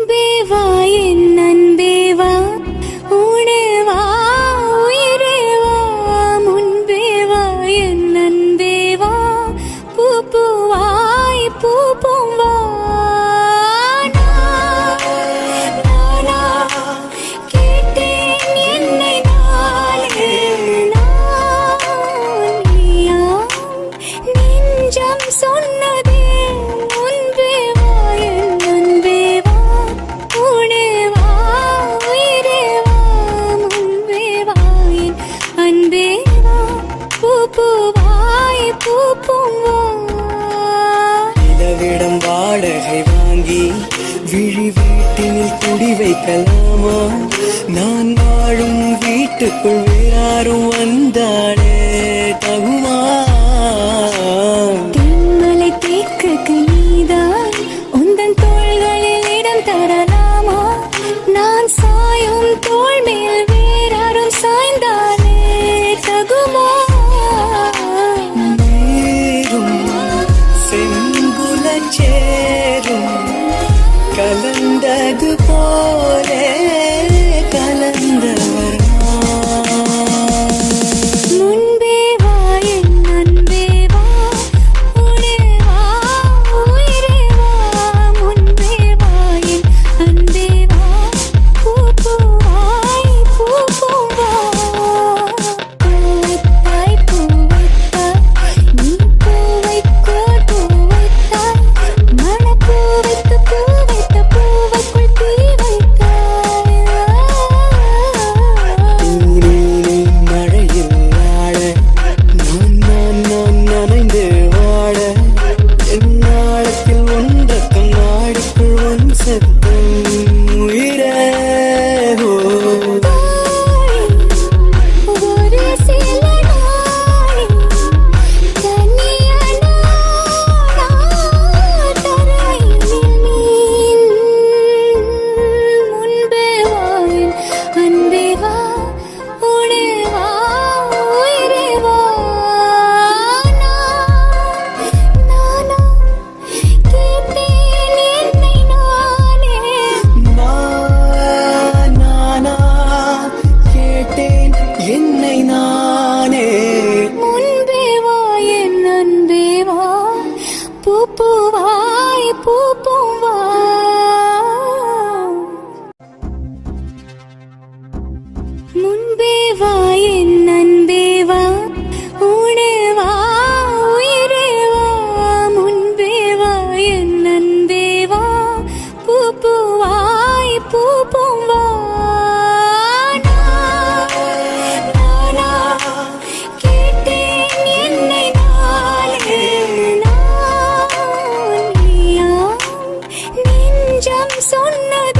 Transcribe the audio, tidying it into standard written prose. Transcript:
முன்பே வா என் அன்பே வா, உனே வா உயிரே வா, முன்பே வா என் அன்பே வா, பூ பூவாய் பூ பூவா. சொன்னதே முன்பே வா என் அன்பே வா, உனே வா உயிரே வா, முன்பே வா என் அன்பே வா, பூ பூவாய் பூ பூவா. நிலவிடம் வாடகை வாங்கி விழி வீட்டினில் குடி வைக்கலாமா? நான் வாழும் வீட்டுக்குள் வேறாரும் வந்தாலே தகுமா? நீதான் உந்தன் தோள்களில் இடம் தரலாமா? நான் சாயும் தோள் மேல் வேறாரும் சாய்ந்தாலே தகுமா? நீரும் செங்குல சேரும் கலந்தது போலே கலந்தவர் முன்பே வா என் அன்பே வா, உனே வா உயிரே வா, முன்பே வா என் அன்பே வா, பூ பூவாய் பூ பூவா. பூவைத்தாய் பூவைத்தாய் நீ பூவைக்கோர் பூவைத்தாய், மணப்பூ வைத்து பூ வைத்த பூவைக்குள் தீ வைத்தாய். மழையில் ஆட நான் நனைந்து வாட என் நாளத்தில் ஒன்றக்கம் நாடிக்குள் ஒன் சத்தம் உயிரே ஒரு சில நாளில் தனியனானா தரையில் மீன். முன்பே வா என் அன்பே வா, உனே வா உயிரே வா. நானா கேட்டேன் என்னை நானே, நானா கேட்டேன் என்னை நானே. முன்பே வா என் அன்பே வா, பூ பூவாய் பூ பூவா. முன்பே வா என் அன்பே வா, உனே வா உயிரே வா, முன்பே வா என் அன்பே வா, பூ பூவாய் பூ பூவா. நானா கேட்டேன் என்னை நானே, நான் நீயா நெஞ்சம் சொன்னது